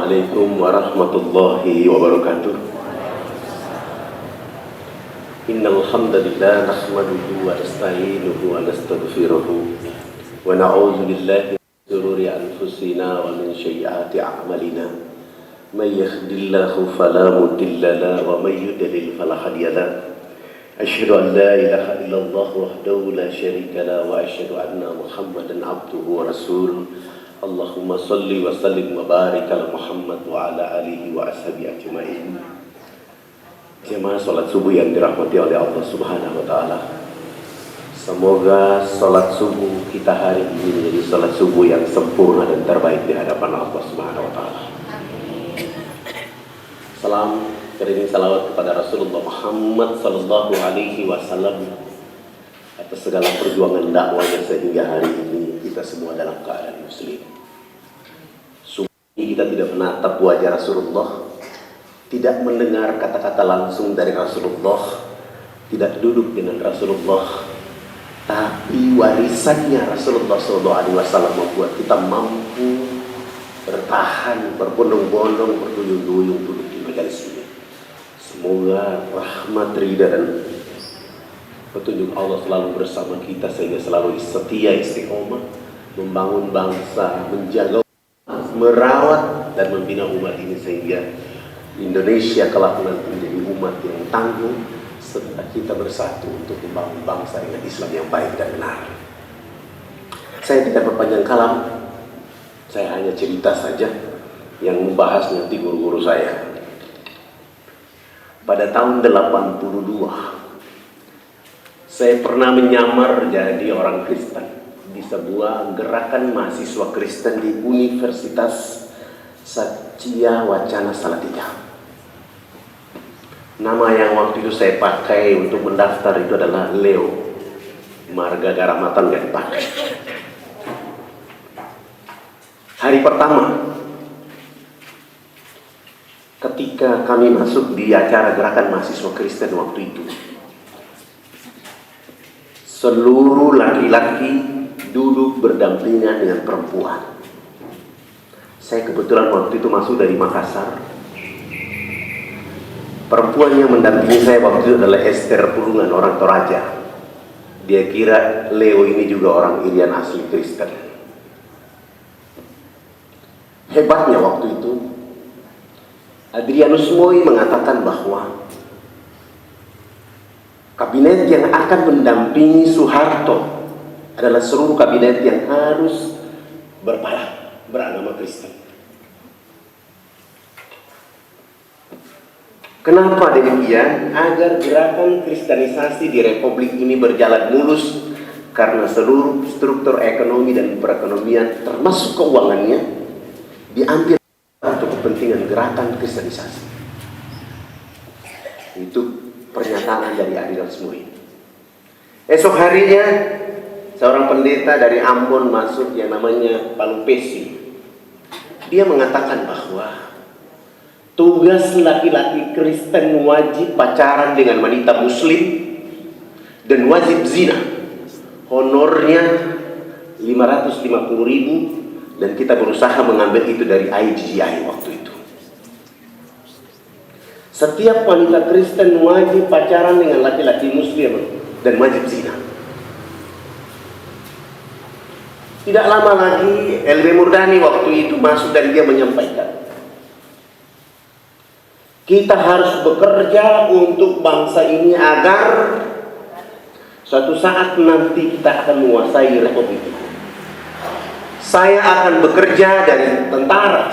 Assalamualaikum warahmatullahi wabarakatuh. Innal hamdalillah nahmaduhu wa nasta'inuhu wa nastaghfiruhu wa na'udzu billahi min shururi anfusina wa min sayyiati a'malina. May yahdihillahu fala mudilla lahu wa may yudlil fala hadiya lahu. Asyhadu an la ilaha illallah wahdahu la syarika lahu wa asyhadu anna Muhammadan abduhu wa rasuluh. Allahumma salli wa sallim wa barik ala Muhammad wa ala alihi wa ashabihi ajma'in. Jemaah salat subuh yang dirahmati oleh Allah Subhanahu wa taala. Semoga salat subuh kita hari ini menjadi salat subuh yang sempurna dan terbaik di hadapan Allah Subhanahu wa taala. Salam keriring salawat kepada Rasulullah Muhammad sallallahu alaihi wasallam atas segala perjuangan dakwahnya sehingga hari ini kita semua dalam keadaan muslim. Kita tidak menatap wajah Rasulullah, tidak mendengar kata-kata langsung dari Rasulullah, tidak duduk dengan Rasulullah, tapi warisannya Rasulullah SAW membuat kita mampu bertahan, berbondong-bondong, berduyung-duyung duduk di majelis ini. Semoga rahmat, ridha dan petunjuk Allah selalu bersama kita sehingga selalu setia istiqomah membangun bangsa, menjaga, merawat dan membina umat ini sehingga Indonesia kelak nanti menjadi umat yang tangguh serta kita bersatu untuk membangun bangsa dengan Islam yang baik dan benar. Saya tidak berpanjang kalam, saya hanya cerita saja yang membahas nanti guru-guru saya. Pada tahun 82 saya pernah menyamar jadi orang Kristen di sebuah gerakan mahasiswa Kristen di Universitas Satya Wacana Salatiga. Nama yang waktu itu saya pakai untuk mendaftar itu adalah Leo. Marga Garamatan gak dipakai. Hari pertama ketika kami masuk di acara gerakan mahasiswa Kristen waktu itu, seluruh laki-laki duduk berdampingan dengan perempuan. Saya kebetulan waktu itu masuk dari Makassar. Perempuan yang mendampingi saya waktu itu adalah Esther Pulungan, orang Toraja. Dia kira Leo ini juga orang Irian asli Kristen. Hebatnya waktu itu Adrianus Moi mengatakan bahwa kabinet yang akan mendampingi Soeharto adalah seluruh kabinet yang harus beragama Kristen. Kenapa demikian? Agar gerakan kristenisasi di Republik ini berjalan mulus, karena seluruh struktur ekonomi dan perekonomian termasuk keuangannya diambil untuk kepentingan gerakan kristenisasi. Itu pernyataan dari Adrianus Moi. Esok harinya seorang pendeta dari Ambon masuk yang namanya Palupesi. Dia mengatakan bahwa tugas laki-laki Kristen wajib pacaran dengan wanita muslim dan wajib zina. Honornya 550.000 dan kita berusaha mengambil itu dari IGGI waktu itu. Setiap wanita Kristen wajib pacaran dengan laki-laki muslim dan wajib zina. Tidak lama lagi LB Murdani waktu itu masuk dan dia menyampaikan, kita harus bekerja untuk bangsa ini agar suatu saat nanti kita akan menguasai republik ini. Saya akan bekerja dari tentara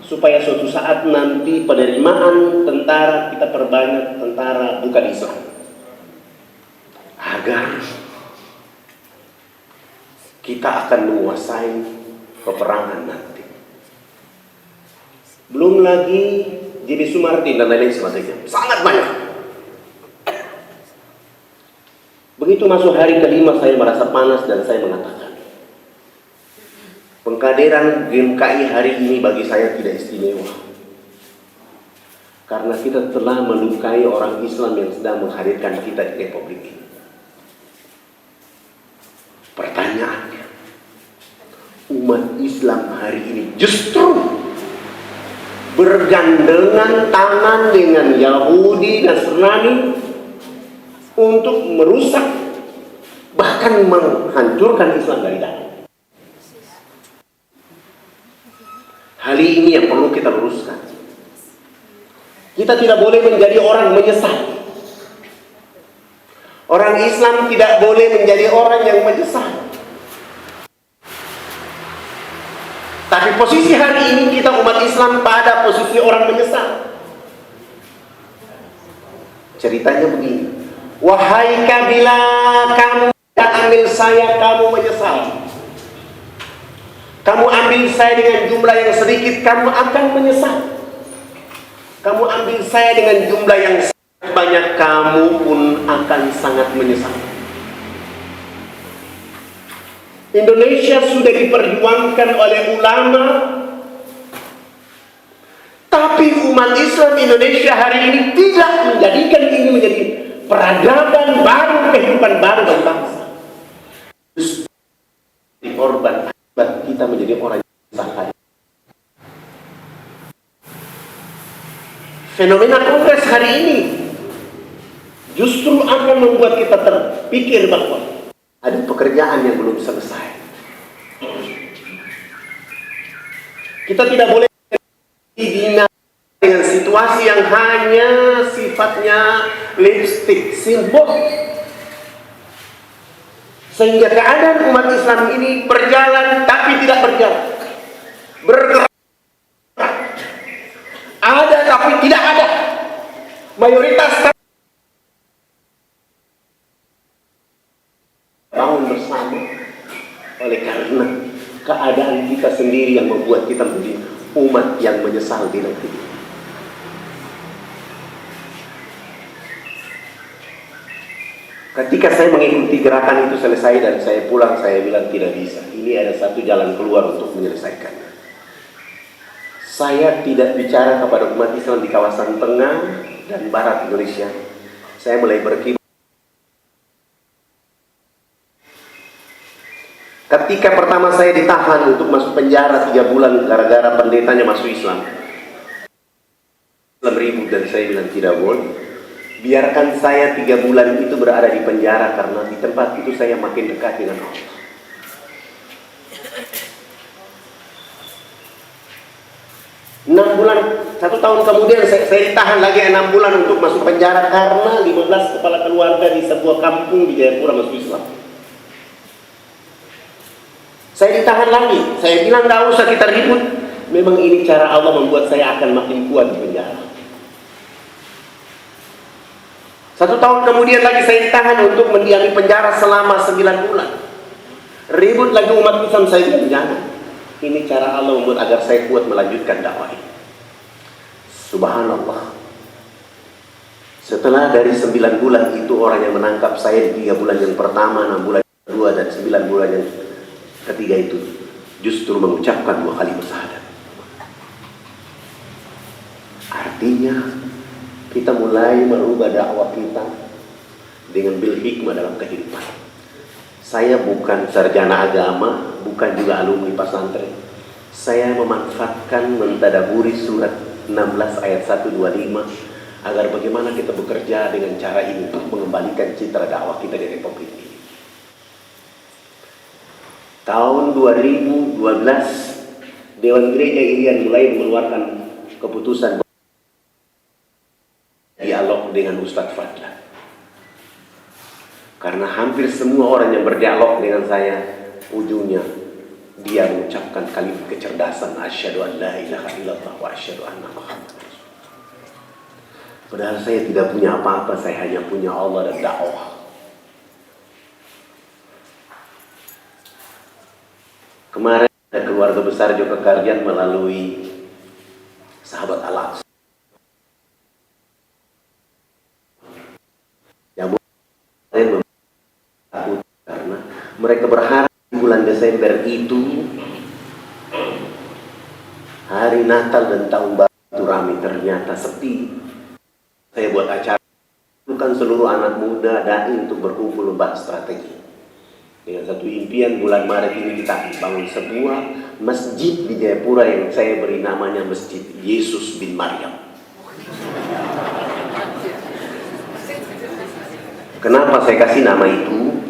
supaya suatu saat nanti penerimaan tentara kita perbanyak tentara bukan Islam, agar kita akan menguasai peperangan nanti. Belum lagi J.B. Sumartin dan lain-lain sebagainya. Sangat banyak. Begitu masuk hari kelima saya merasa panas dan saya mengatakan, pengkaderan GMKI hari ini bagi saya tidak istimewa. Karena kita telah melukai orang Islam yang sedang menghadirkan kita di Republik ini. Pertanyaannya, umat Islam hari ini justru bergandengan tangan dengan Yahudi dan Nasrani untuk merusak, bahkan menghancurkan Islam dari dalam. Hal ini yang perlu kita luruskan. Kita tidak boleh menjadi orang menyesal. Orang Islam tidak boleh menjadi orang yang menyesal. Tapi posisi hari ini kita umat Islam pada posisi orang menyesal. Ceritanya begini. Wahai kabila, kamu tidak ambil saya, kamu menyesal. Kamu ambil saya dengan jumlah yang sedikit, kamu akan menyesal. Kamu ambil saya dengan jumlah yang sangat banyak, kamu pun akan sangat menyesal. Indonesia sudah diperjuangkan oleh ulama, tapi umat Islam Indonesia hari ini tidak menjadikan ini menjadi peradaban baru, kehidupan baru bagi bangsa. Korban akibat kita menjadi orang yang salah. Fenomena kongres hari ini justru akan membuat kita terpikir bahwa ada pekerjaan yang belum selesai. Kita tidak boleh dibina dengan situasi yang hanya sifatnya lipstick, simbol. Sehingga keadaan umat Islam ini berjalan tapi tidak berjalan. Bergerak. Ada tapi tidak ada. Mayoritas bangun bersama oleh karena keadaan kita sendiri yang membuat kita menjadi umat yang menyesal di negeri. Ketika saya mengikuti gerakan itu selesai dan saya pulang, saya bilang tidak bisa. Ini ada satu jalan keluar untuk menyelesaikannya. Saya tidak bicara kepada umat Islam di kawasan tengah dan barat Indonesia. Saya mulai berkibar. Ketika pertama saya ditahan untuk masuk penjara 3 bulan gara-gara pendetanya masuk Islam. Islam ribut dan saya bilang tidak boleh. Biarkan saya 3 bulan itu berada di penjara karena di tempat itu saya makin dekat dengan Allah. Bulan, 1 tahun kemudian saya ditahan lagi 6 bulan untuk masuk penjara karena 15 kepala keluarga di sebuah kampung di Jayapura masuk Islam. Saya ditahan lagi. Saya bilang gak usah kita ribut. Memang ini cara Allah membuat saya akan makin kuat di penjara. 1 tahun kemudian lagi saya ditahan untuk mendiami penjara selama 9 bulan. Ribut lagi umat Islam, saya bilang jangan. Ini cara Allah membuat agar saya kuat melanjutkan dakwah ini. Subhanallah. Setelah dari 9 bulan itu orang yang menangkap saya di 3 bulan yang pertama, 6 bulan yang kedua, dan 9 bulan yang ketiga itu justru mengucapkan 2 kalimat syahadat. Artinya kita mulai merubah dakwah kita dengan bil hikmah dalam kehidupan. Saya bukan sarjana agama, bukan juga alumni pesantren. Saya memanfaatkan mentadaburi surat 16 ayat 125 agar bagaimana kita bekerja dengan cara ini untuk mengembalikan citra dakwah kita di Republik ini. Tahun 2012 Dewan Gereja Irian mulai mengeluarkan keputusan dialog dengan Ustadz Fadlan. Karena hampir semua orang yang berdialog dengan saya, ujungnya dia mengucapkan kalimat kecerdasan, asyhadu an la ilaha illallah wa asyhadu anna Muhammadar Rasulullah. Padahal saya tidak punya apa-apa, saya hanya punya Allah dan dakwah. Kemarin ada keluarga besar Joko Kardian melalui sahabat Al-Aqsa. Karena mereka berharap bulan Desember itu hari Natal dan Tahun Baru itu ramai, ternyata sepi. Saya buat acara, bukan seluruh anak muda dai untuk berkumpul membahas strategi. Dengan satu impian bulan Maret ini kita bangun sebuah masjid di Jayapura yang saya beri namanya Masjid Yesus bin Maryam. Kenapa saya kasih nama itu?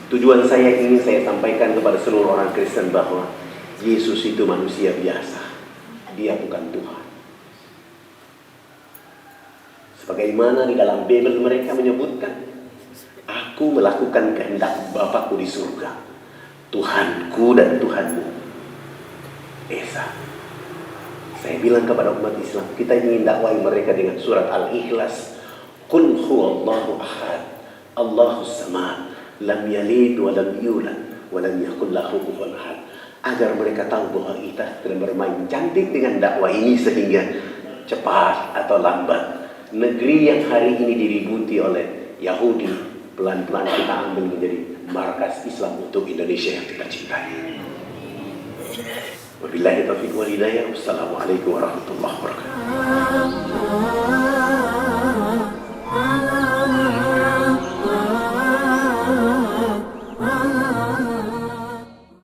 Tujuan saya ingin saya sampaikan kepada seluruh orang Kristen bahwa Yesus itu manusia biasa. Dia bukan Tuhan. Sebagaimana di dalam Bible mereka menyebutkan, aku melakukan kehendak Bapakku di surga, Tuhanku dan Tuhanmu Esa. Saya bilang kepada umat Islam, kita ingin dakwai mereka dengan surat Al-Ikhlas, Qul huwallahu ahad, Allahus samad, lam yalid wa lam yulad wa lam yakul lahu kufuwan ahad. Agar mereka tahu bahwa kita sedang bermain cantik dengan dakwah ini, sehingga cepat atau lambat negeri yang hari ini diributi oleh Yahudi pelan-pelan kita ambil menjadi markas Islam untuk Indonesia yang kita cintai. Wabillahi taufiq wal hidayah. Wassalamualaikum warahmatullahi wabarakatuh.